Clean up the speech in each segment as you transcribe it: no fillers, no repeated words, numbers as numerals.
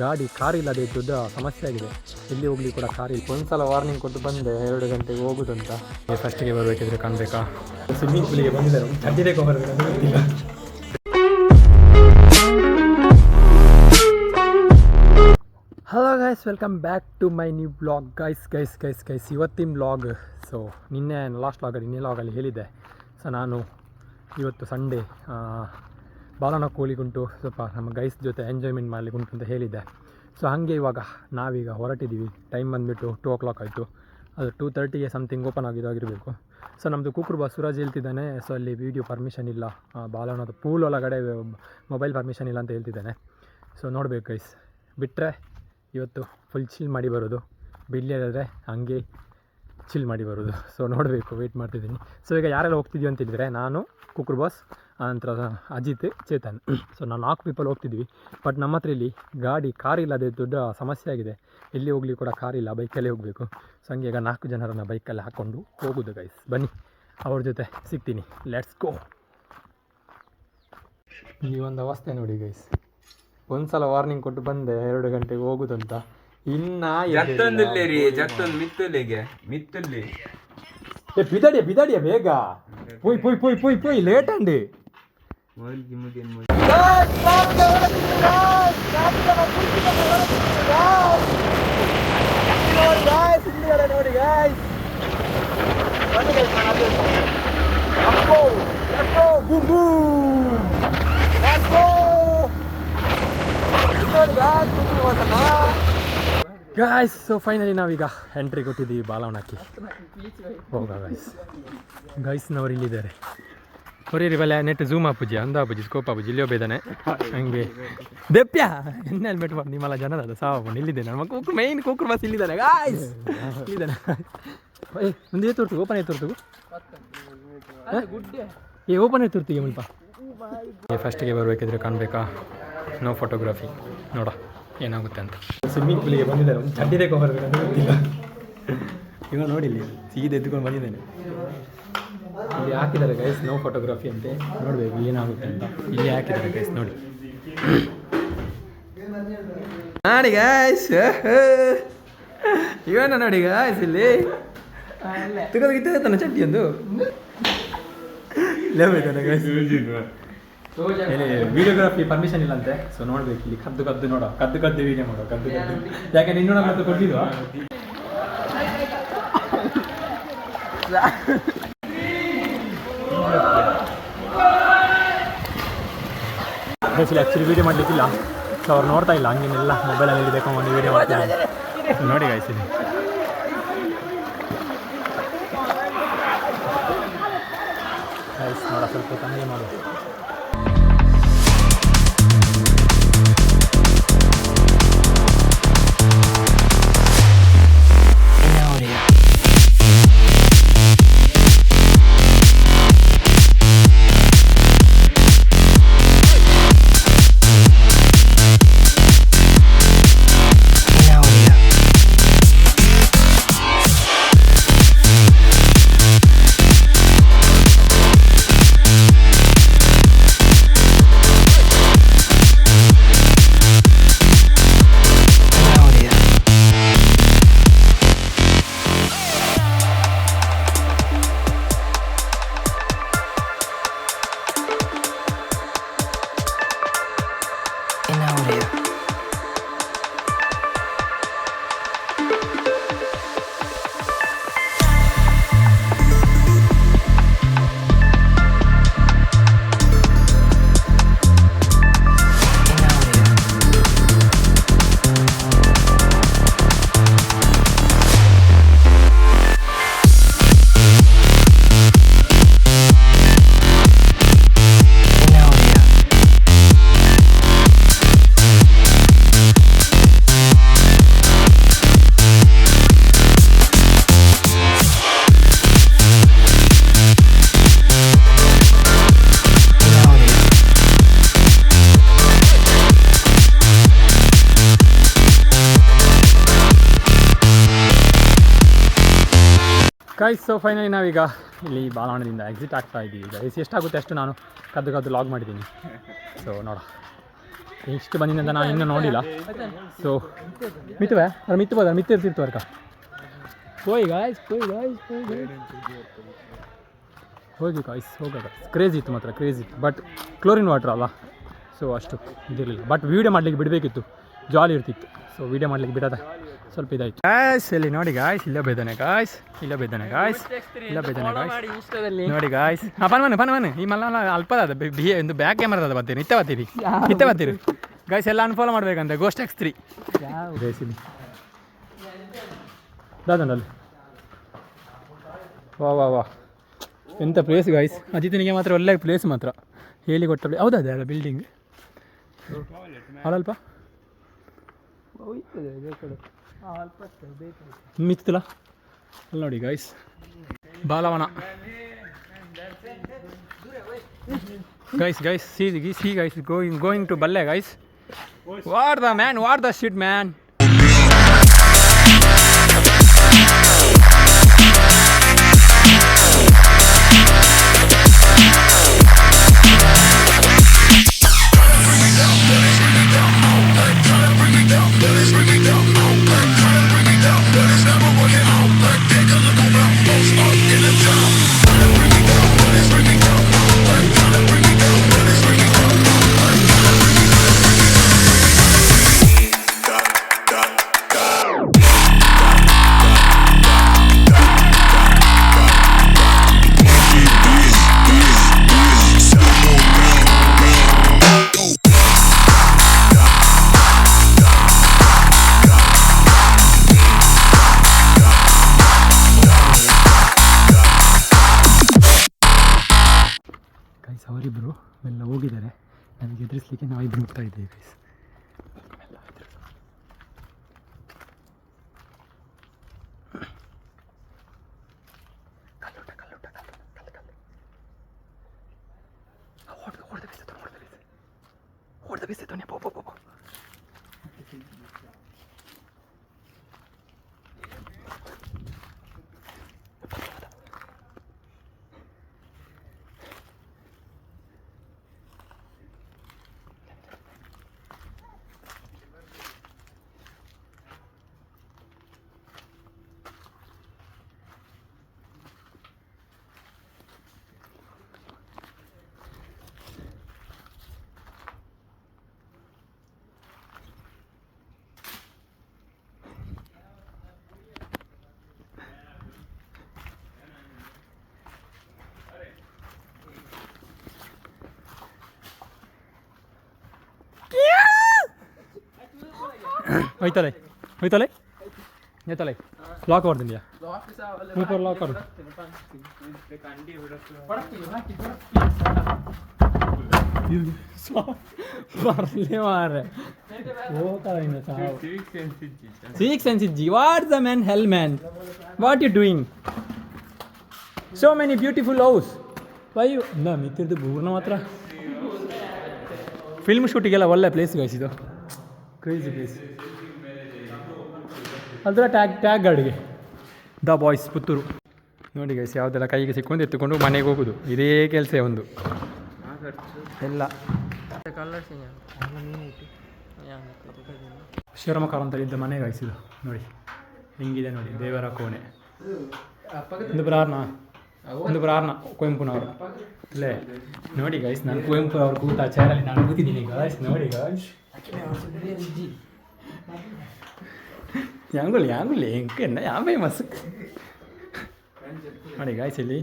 ಗಾಡಿ ಕಾರಿಲ್ಲದೆ ದೊಡ್ಡ ಸಮಸ್ಯೆ ಆಗಿದೆ. ಎಲ್ಲಿ ಹೋಗ್ಲಿ ಕೂಡ ಕಾರಿಲ್ಲ. ಒಂದ್ಸಲ ವಾರ್ನಿಂಗ್ ಕೊಟ್ಟು ಬಂದೆ 2 ಗಂಟೆಗೆ ಹೋಗುದಂತ. ಫಸ್ಟಿಗೆ ಬರಬೇಕಿದ್ರೆ ಕಾಣಬೇಕಾ, ಸ್ವಿಮ್ಮಿಂಗ್ ಪೂಲಿಗೆ ಬಂದಿದ್ದಾರೆ. ಚಡ್ಡಿದೆ ಗೊತ್ತಿಲ್ಲ. Hello guys, welcome back to my new blog. Guys ಇವತ್ತಿನ ಬ್ಲಾಗ್. ಸೊ ನಿನ್ನೆ ಲಾಸ್ಟ್ ಲಾಗಲ್ಲಿ ಹೇಳಿದ್ದೆ. ಸೊ ನಾನು ಇವತ್ತು ಸಂಡೇ ಬಾಲನಕ್ಕೆ ಹೋಗ್ಲಿಕ್ಕುಂಟು, ಸ್ವಲ್ಪ ನಮ್ಮ ಗೈಸ್ ಜೊತೆ ಎಂಜಾಯ್ಮೆಂಟ್ ಮಾಡಲಿಕ್ಕುಂಟು ಅಂತ ಹೇಳಿದ್ದೆ. ಸೊ ಹಾಗೆ ನಾವೀಗ ಹೊರಟಿದ್ದೀವಿ. ಟೈಮ್ ಬಂದುಬಿಟ್ಟು 2 o'clock ಆಯಿತು. ಅದು 2:30ಗೆ ಸಮಥಿಂಗ್ ಓಪನ್ ಆಗಿರಬೇಕು. ಸೊ ನಮ್ಮದು ಕುಕ್ರು ಬಸ್ ಸುರಾಜ್ ಹೇಳ್ತಿದ್ದಾನೆ, ಸೊ ಅಲ್ಲಿ ವೀಡಿಯೋ ಪರ್ಮಿಷನ್ ಇಲ್ಲ, ಬಾಲನದ ಪೂಲ್ ಒಳಗಡೆ ಮೊಬೈಲ್ ಪರ್ಮಿಷನ್ ಇಲ್ಲ ಅಂತ ಹೇಳ್ತಿದ್ದಾನೆ. ಸೊ ನೋಡಬೇಕು ಗೈಸ್, ಬಿಟ್ಟರೆ ಇವತ್ತು ಫುಲ್ ಚಿಲ್ ಮಾಡಿ ಬರೋದು, ಬಿಡ್ಲಿಯಾದರೆ ಹಂಗೆ ಚಿಲ್ ಮಾಡಿ ಬರೋದು. ಸೊ ನೋಡಬೇಕು, ವೆಯ್ಟ್ ಮಾಡ್ತಿದ್ದೀನಿ. ಸೊ ಈಗ ಯಾರೆಲ್ಲ ಹೋಗ್ತಿದ್ವಿ ಅಂತಿದ್ರೆ, ನಾನು, ಕುಕ್ರು ಬಾಸ್, ನಂತರ ಅಜಿತ್, ಚೇತನ್. ಸೊ ನಾವು 4 ಪೀಪಲ್ ಹೋಗ್ತಿದ್ವಿ. ಬಟ್ ನಮ್ಮ ಹತ್ರ ಇಲ್ಲಿ ಕಾರಿಲ್ಲದೆ ದೊಡ್ಡ ಸಮಸ್ಯೆ ಆಗಿದೆ. ಎಲ್ಲಿ ಹೋಗ್ಲಿ ಕೂಡ ಕಾರಿಲ್ಲ, ಬೈಕಲ್ಲೇ ಹೋಗಬೇಕು. ಸೊ ಹಂಗೆ ಈಗ 4 ಜನರನ್ನು ಬೈಕಲ್ಲಿ ಹಾಕ್ಕೊಂಡು ಹೋಗೋದು ಗೈಸ್. ಬನ್ನಿ, ಅವ್ರ ಜೊತೆ ಸಿಗ್ತೀನಿ. Let's go. ಈ ಒಂದು ಅವಸ್ಥೆ ನೋಡಿ ಗೈಸ್, ಒಂದ್ಸಲ ವಾರ್ನಿಂಗ್ ಕೊಟ್ಟು ಬಂದೆ 2 ಗಂಟೆಗೆ ಹೋಗುದಂತ. ಬಿದಾಡಿಯ ಬೇಗ ಪೋಯ್ ಲೇಟ್ ಅಂಡಿ. ನೋಡಿ ಗಾಯ್ಸ್, ಗಾಯ್ಸ್. ಸೊ ಫೈನಲಿ ನಾವೀಗ ಎಂಟ್ರಿ ಕೊಟ್ಟಿದ್ದೀವಿ ಬಾಲವನಕ್ಕೆ. ಹೋಗ ಗೈಸ್ನವ್ರು ಇಲ್ಲಿದ್ದಾರೆ. ಹೊರೀರಿ ಬಲೆ ನೆಟ್ ಝೂಮ್ ಆಪುಜಿ, ಅಂದ ಆಪುಜಿ, ಸ್ಕೋಪ್ ಆಪುಜಿ, ಇಲ್ಲಿ ಒಬ್ಬಿದ್ದಾನೆ. ಹಂಗೆ ದೆಪ್ಪ್ಯ ಎನ್ನ ಹೆಲ್ಮೆಟ್ ಮಾಡಿ ನಿಮ್ಮಲ್ಲ ಜನದ ಅದು ಸಾವಕೊಂಡು ಇಲ್ಲಿದ್ದೇನೆ. ನಮ್ಮ ಕುಕ್ರು ಮೈನ್ ಕುಕ್ರು ಬಸ್ ಇಲ್ಲಿದ್ದಾನೆ ಗಾಯ್ಸ್, ಇಲ್ಲಿದ್ದಾನೆ. ಒಂದು ತೋರ್ತು, ಓಪನ್ ಆಯ್ತು ತೋರ್ತು, ಓಪನ್ ಆಯ್ತು ತೋರ್ತಿಗೆ ಮುಲ್ಪ. ಫಸ್ಟಿಗೆ ಬರಬೇಕಿದ್ರೆ ಕಾಣಬೇಕಾ, ನೋ ಫೋಟೋಗ್ರಫಿ. ನೋಡ ಏನಾಗುತ್ತೆ ಅಂತ. ಸ್ವಿಮ್ಮಿಂಗ್ ಪೂಲಿಗೆ ಬಂದಿದ್ದಾರೆ. ಒಂದು ಚಡ್ಡಿದೆ ಬರಬೇಕಂತ ಗೊತ್ತಿಲ್ಲ. ಈಗ ನೋಡಿ ಇಲ್ಲಿ ಸೀದಾ ಎದ್ದುಕೊಂಡು ಬಂದಿದ್ದೇನೆ. ಇಲ್ಲಿ ಹಾಕಿದ್ದಾರೆ ಗೈಸ್, ನೋ ಫೋಟೋಗ್ರಫಿ ಅಂತೆ. ನೋಡಬೇಕು ಏನಾಗುತ್ತೆ ಅಂತ. ಇಲ್ಲಿ ಹಾಕಿದ್ದಾರೆ ಗೈಸ್, ನೋಡಿ ನೋಡಿ ಗೈಸ್, ಇವನ ನೋಡಿ ಗೈಸ್, ಇಲ್ಲಿ ತೆಗೆದೋಗಿದ್ದಾನೆ ಚಡ್ಡಿ ಒಂದು ಲೇಬೇಕಾನೆ ಗೈಸ್. ವಿಡಿಯೋಗ್ರಾಫಿ ಪರ್ಮಿಷನ್ ಇಲ್ಲ ಅಂತೆ. ಸೊ ನೋಡ್ಬೇಕು, ಇಲ್ಲಿ ಕದ್ದು ನೋಡೋ, ಕದ್ದು ವೀಡಿಯೋ ಮಾಡೋ, ಕದ್ದು ಯಾಕಂದ್ರೆ ಇನ್ನೂ ನಮ್ಮ ಹತ್ರ ಕೊಟ್ಟಿದ್ವಾ. ಆ್ಯಕ್ಚುಲಿ ವೀಡಿಯೋ ಮಾಡಲಿಕ್ಕಿಲ್ಲ. ಸೊ ಅವ್ರು ನೋಡ್ತಾ ಇಲ್ಲ, ಹಂಗೇನೆಲ್ಲ ಮೊಬೈಲಲ್ಲಿ ಬೇಕೊಂಡು ವೀಡಿಯೋ ಮಾಡ್ತಾರೆ. ನೋಡಿ ಗಾಯ್ಸ್, ಇಲ್ಲಿ ನೋಡ, ಸ್ವಲ್ಪ ಕಮ್ಮಿ ಮಾಡೋದು. ಗೈಸ್. ಸೊ ಫೈನಲಿ ನಾವೀಗ ಇಲ್ಲಿ ಬಾಲವನದಿಂದ ಎಕ್ಸಿಟ್ ಆಗ್ತಾ ಇದ್ದೀವಿ. ಗೈಸ್ ಎಷ್ಟಾಗುತ್ತೆ ಅಷ್ಟು ನಾನು ಕದ್ದು ಲಾಗ್ ಮಾಡಿದ್ದೀನಿ. ಸೊ ನೋಡ ಎಷ್ಟು ಬಂದಿದೆ ಅಂತ ನಾನು ಇನ್ನೂ ನೋಡಿಲ್ಲ. ಸೊ ಮಿತ್ತುವೆ ಅದು ಮಿತ್ತಬೋದ ಮಿತ್ತಿರ್ತಿತ್ತು ವರ್ಕ ಹೋಗಿ ಗಾಯ್ಸ್ ಹೋಗಿ ಗಾಯ್ಸ್ ಹೋಗೋದ ಕ್ರೇಜ್ ಇತ್ತು ಮಾತ್ರ ಕ್ರೇಜ್ ಇತ್ತು. ಬಟ್ ಕ್ಲೋರಿನ್ ವಾಟ್ರ್ ಅಲ್ಲ, ಸೊ ಅಷ್ಟು ಇದಿರಲಿಲ್ಲ. ಬಟ್ ವೀಡಿಯೋ ಮಾಡಲಿಕ್ಕೆ ಬಿಡಬೇಕಿತ್ತು, ಜಾಲಿ ಇರ್ತಿತ್ತು. ಸೊ ವೀಡಿಯೋ ಮಾಡಲಿಕ್ಕೆ ಬಿಡೋದ ಸ್ವಲ್ಪ ಇದಾಯಿತು. ಗಾಯ್ಸ್ ಇಲ್ಲಿ ನೋಡಿ ಗಾಯ್ಸ್, ಇಲ್ಲ ಬೇದಾನೆ ಗಾಯ್ಸ್, ಇಲ್ಲ ಬೇದಾನೆ ಗಾಯ್ಸ್, ಇಲ್ಲ ಬೇದಾನೆ ಗಾಯ್ಸ್ ನೋಡಿ ಗಾಯ್ಸ್. ಹಾಂ ಪನ್ ಈ ಮಲ್ಲ ಅಲ್ಪದ ಒಂದು ಬ್ಯಾಕ್ ಕ್ಯಾಮ್ರದ ಅದ ಬರ್ತೀರಿ ಇತ್ತೆ ಬರ್ತೀರಿ ಗಾಯ್ಸ್. ಎಲ್ಲ ಅನ್ಫಾಲೋ ಮಾಡ್ಬೇಕಂತೆ ಗೋಸ್ಟ್ X3 ಗೈಸ್. ಇಲ್ಲಿ ದಾದಂಡಲ್ಲಿ ವಾ ಎಂಥ ಪ್ಲೇಸ್ ಗಾಯ್ಸ್. ಅಜಿತನಿಗೆ ಮಾತ್ರ ಒಳ್ಳೆ ಪ್ಲೇಸ್ ಮಾತ್ರ ಹೇಳಿ ಕೊಟ್ಟ ಪ್ಲೇಸ್. ಹೌದಾ ಅಲ್ಲ ಬಿಲ್ಡಿಂಗ್ ಅಲ್ಲಲ್ಪ ಮಿತ್ತಲ್ಲ ಅಲ್ಲಿ ನೋಡಿ ಗಾಯ್ಸ್. ಬಾಲವನ guys see guys going to ಬಲ್ಲೆ guys. What the shit man. ಅವರಿಬ್ಬರು ಎಲ್ಲ ಹೋಗಿದ್ದಾರೆ, ನನಗೆ ಎದುರಿಸಲಿಕ್ಕೆ ನಾವಿಬ್ಬರು ಹೋಗ್ತಾ ಇದ್ದೀವಿ ಗೈಸ್. ಹೋಯ್ತಲೆ ಲಾಕ್ ಮಾಡ್ತೀನಿ ಸೂಪರ್ ಲಾಕ್ ಮಾಡು. ಮಾರ್ರೆ Six and G. What's the man? Hell man. What you doing? So many beautiful house. Why you? No, ಮಿತ್ತಿರ್ದು ಬೂರ್ನ ಮಾತ್ರ ಫಿಲ್ಮ್ ಶೂಟಿಗೆಲ್ಲ ಒಳ್ಳೆ ಪ್ಲೇಸ್ ಗೈಸ್ ಇದು. Crazy place. ಅದರ ಟ್ಯಾಗ್ ಗಾಡಿಗೆ ದ ಬಾಯ್ಸ್ ಪುತ್ತೂರು ನೋಡಿ ಗೈಸ್. ಯಾವುದೆಲ್ಲ ಕೈಗೆ ಸಿಕ್ಕೊಂಡು ಎತ್ತುಕೊಂಡು ಮನೆಗೆ ಹೋಗೋದು, ಇದೇ ಕೆಲಸ ಒಂದು ಎಲ್ಲ. ಶಿವರಾಮಕಾರ ಅಂತ ಇದ್ದ ಮನೆ ಗಾಯಿಸಿದ್ದು ನೋಡಿ ಹೆಂಗಿದೆ ನೋಡಿ. ದೇವರ ಕೋಣೆ ಒಂದು ಪ್ರಾರ್ನ ಕುವೆಂಪುನವರು ಅಲ್ಲೇ ನೋಡಿ ಗೈಸ್. ನಾನು ಕುವೆಂಪು ಅವ್ರು ಕೂತ ಚೇರಲ್ಲಿ ನಾನು ಕೂತಿದ್ದೀನಿ ಗಾಯ್ಸ್. ನೋಡಿ ಗಾಯ್ಸ್ ಯಾಂಗುಲಿ ಹೆಂಗೆ ಯಾವ ಫೇಮಸ್ ನೋಡಿ ಗಾಯ್ಸ್. ಇಲ್ಲಿ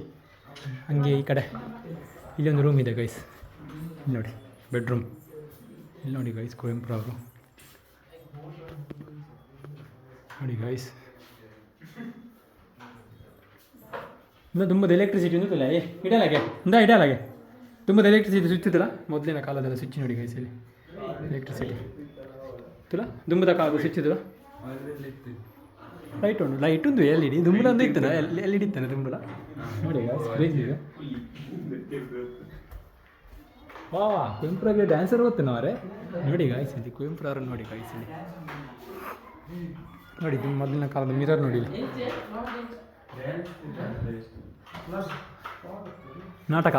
ಹಂಗೆ ಈ ಕಡೆ ಇಲ್ಲೊಂದು ರೂಮ್ ಇದೆ ಗೈಸ್. ನೋಡಿ ಬೆಡ್ರೂಮ್ ಇಲ್ಲಿ ನೋಡಿ ಗೈಸ್. ಕುವೆಂಪುರವರು ನೋಡಿ ಗೈಸ್. ಇನ್ನು ತುಂಬದ ಎಲೆಕ್ಟ್ರಿಸಿಟಿ ಉಂಟಲ್ಲ ಇಡಲಾಗೆ ತುಂಬದ ಎಲೆಕ್ಟ್ರಿಸಿಟಿ ಸ್ವಿಚ್ ಇತ್ತಲ್ಲ ಮೊದಲಿನ ಕಾಲದಲ್ಲ ಸ್ವಿಚ್ ನೋಡಿ ಗೈಸ್. ಇಲ್ಲಿ ಎಲೆಕ್ಟ್ರಿಸಿಟಿ ಇತ್ತಲ್ಲ ದುಂಬದ ಕಾಲದ ಸ್ವಿಚ್ ಇತ್ತಲ್ಲ. ಲೈಟ್ ಒಂದು ಎಲ್ ಇ ಡಿ ದುಂಬಲ ಒಂದು ಇತ್ತಲ್ಲ ಎಲ್ ಇ ಡಿ ಇತ್ತಾನೆ ದುಂಬಲ ನೋಡಿ ಗೈಸ್. ಕ್ರೇಜಿ ಇದೆ. ವಾ ಕುವೆಂಪುರಗೆ ಡ್ಯಾನ್ಸರ್ ಗೊತ್ತೇನೋ ಅವರೇ ನೋಡಿ ಗಾಯ್ಸ್. ಇಲ್ಲಿ ಕುವೆಂಪುರವ್ರನ್ನ ನೋಡಿ ಗಾಯ್ಸ್. ಇಲ್ಲಿ ನೋಡಿ ಮೊದಲಿನ ಕಾಲದ ಮಿರರ್ ನೋಡಿ. ನಾಟಕ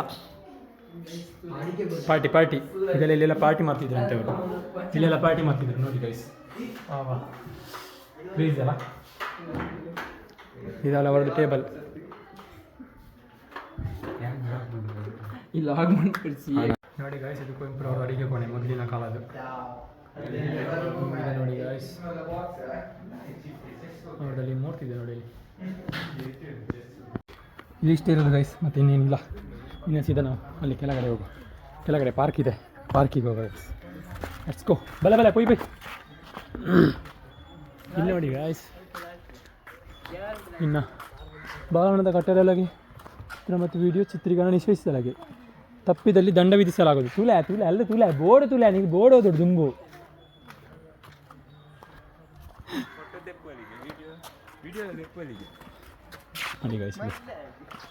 ಪಾರ್ಟಿ ಇದೆಲ್ಲ ಇಲ್ಲೆಲ್ಲ ಪಾರ್ಟಿ ಮಾಡ್ತಿದ್ರು ಅಂತ ಅವರು ಇಲ್ಲೆಲ್ಲ ಪಾರ್ಟಿ ಮಾಡ್ತಿದ್ರು ನೋಡಿ ಗೈಸ್. ಪ್ಲೀಸ್ ಅಲ್ಲ ಇದೆಲ್ಲ ಅವರದ್ದು ಟೇಬಲ್ ಇಲ್ಲಿ ಆಗ್ ಮಾಡ್ಕೊಳ್ಸಿ ನೋಡಿ ಗೈಸ್. ಇದು ಕುವೆಂಪು ಅವರು ಅಡಿಗೆ ಕೋಣೆ ಮೊದಲಿನ ಕಾಲದ್ದು ನೋಡಿ ಗೈಸ್. ನೋಡಲ್ಲಿ ಮೂರ್ತಿ ಇದೆ ನೋಡಿ ಇಲ್ಲಿ ಇಷ್ಟೇ ಇರೋದು ಗೈಸ್, ಮತ್ತೆ ಇನ್ನೇನಿಲ್ಲ. ಇನ್ನೂ ಸೀದಾ ನಾವು ಅಲ್ಲಿ ಕೆಳಗಡೆ ಹೋಗು, ಕೆಳಗಡೆ ಪಾರ್ಕ್ ಇದೆ, ಪಾರ್ಕಿಗೆ ಹೋಗೋ ಗೈಸ್. Let's go. ಬಲೆ ಪೊಯ್ ಬೈ. ಇಲ್ಲಿ ನೋಡಿ ಗೈಸ್, ಇನ್ನು ಬಾಲವನದ ಕಟ್ಟಡದೊಳಗೆ ಚಿತ್ರ ಮತ್ತು ವಿಡಿಯೋ ಚಿತ್ರೀಕರಣ ನಿಷೇಧಿಸಲಾಗಿದೆ. ತಪ್ಪಿದಲ್ಲಿ ದಂಡ ವಿಧಿಸಲಾಗುವುದು. ತುಲೆ ಅಲ್ಲ ಬೋರ್ಡ್ ನೀವು ಬೋರ್ಡ್ ಹೋದೋಡು ದುಂಬು. ನೋಡಿ ಗೈಸ್,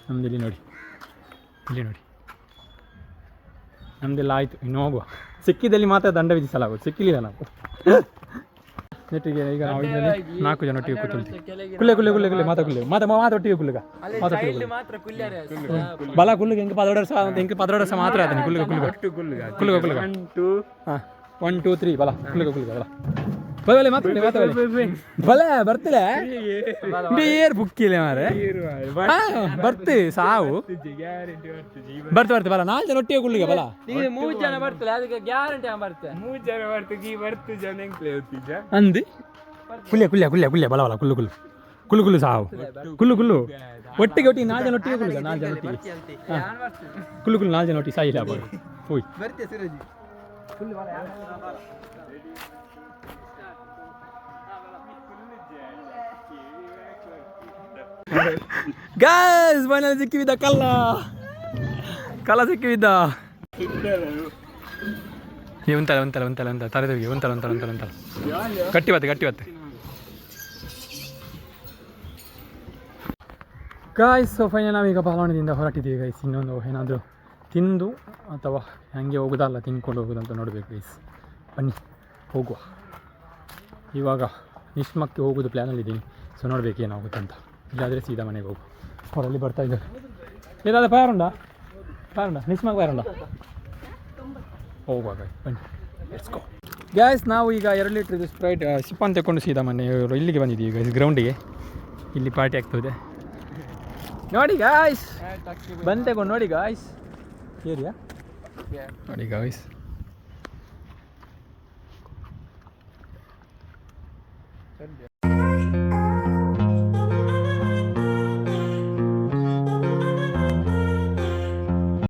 ನಮ್ದು ಇಲ್ಲಿ ನೋಡಿ ನಮ್ದೆಲ್ಲ ಆಯಿತು. ಇನ್ನು ಹೋಗುವ. ಸಿಕ್ಕಿದಲ್ಲಿ ಮಾತ್ರ ದಂಡ ವಿಧಿಸಲಾಗುವುದು, ಸಿಕ್ಕಿಲ್ಲ ನಾವು ನೆಟ್ಟಿಗೆ. ಈಗ ನಾವು ಇದರಲ್ಲಿ 4 ಜನ ಒಟ್ಟಿಗೆ ಕೂತ್ಕೊಳ್ತೀವಿ. ಕುಲ್ಲೆ ಮಾತೊಟ್ಟಿಗೆ ಕುಲ್ಲುಗ ಬಲ ಕುಲ್ಲುಗ ಹೆಂಗೆ ಪದರಸ ಮಾತ್ರ ಆತನಿ ಕುಲ್ಲುಗ ಹಾಂ 1 2 3 ಬಲ ಕುಲ್ಲುಗ ಬಲ ಬಲೆ ಬರ್ತಿಲ್ಲ ಏರ್ ಬುಕ್ಕಿಲ್ಲ ಮಾರೆ ಬರ್ತಿ ಸಾವು ಬರ್ತು ಬಲ 4 ಜನ ಒಟ್ಟಿಗೆ ಕುಲ್ಲಿಗೆ ಬಲ 3 ಜನ ಬರ್ತಿಲ್ಲ ಅದಕ್ಕೆ ಗ್ಯಾರಂಟಿ ಬರ್ತೆ 3 ಜನ ಅಂದಿ ಕುಲ್ಯ ಬಲ ಕುಲ್ಲು ಸಾವು ಕುಲ್ಲು ಒಟ್ಟಿಗೆ 4 ಜನ ಒಟ್ಟಿಗೆ ಕುಲ್ಲಿಗ 4 ಜನ ಒಟ್ಟಿಗೆ ಕುಲ್ಲು 4 ಜನ ಒಟ್ಟಿಗೆ ಸಾಯಿಲ್ಲ ಹೋಯ್ ಗಾಯ್ಸ್ ಮನೇಲಿ ಸಿಕ್ಕಿಬಿದ್ದ ಕಲ್ಲ ಸಿಕ್ಕಿಬಿದ್ದ. ಒಂತಲ ತರದೇವಿಗೆ ಒಂತಲ ಗಟ್ಟಿ ಬತ್ತೆ ಗಾಯ್ಸ್. ಸೊ ಫೈನಲ್ ನಾವೀಗ ಬಾಲವನದಿಂದ ಹೊರಟಿದ್ದೀವಿ ಗೈಸ್. ಇನ್ನೊಂದು ಏನಾದರೂ ತಿಂದು ಅಥವಾ ಹಾಗೆ ಹೋಗೋದಲ್ಲ ತಿನ್ಕೊಂಡು ಹೋಗೋದಂತ ನೋಡಬೇಕು ಗೈಸ್. ಬನ್ನಿ ಹೋಗುವ. ಇವಾಗ ನಿಶ್ಮಕ್ಕೆ ಹೋಗೋದು ಪ್ಲ್ಯಾನಲ್ಲಿದ್ದೀನಿ. ಸೊ ನೋಡಬೇಕು ಏನಾಗುತ್ತೆ ಅಂತ. ಇಲ್ಲಾದರೆ ಸೀದಾ ಮನೆಗೆ ಹೋಗು. ಅವರಲ್ಲಿ ಬರ್ತಾ ಇದ್ದಾರೆ. ಏನಾದರೂ ಪಾರುಂಡ ನಿಸ್ಮಾಗ ಪಾರುಂಡ ಹೋಗುವಾಗ ಬನ್ನಿ ಲೆಟ್ಸ್ ಗೋ. ಗ್ಯಾಸ್ ನಾವು ಈಗ 2 ಲೀಟ್ರ್ ಸ್ಪ್ರೈಟ್ ಸಿಪ್ಪನ್ ತೆಕ್ಕೊಂಡು ಸೀದಾ ಮನೆಯವರು ಇಲ್ಲಿಗೆ ಬಂದಿದ್ದೀವಿ ಗೈಸ್, ಗ್ರೌಂಡಿಗೆ. ಇಲ್ಲಿ ಪಾರ್ಟಿ ಆಗ್ತದೆ ನೋಡಿ ಗಾಯ್ಸ್. ಬಂದು ತೆಕೊಂಡು ನೋಡಿ ಗಾಯ್ಸ್ ಏರಿಯಾ ನೋಡಿ ಗಾಯ್ಸ್.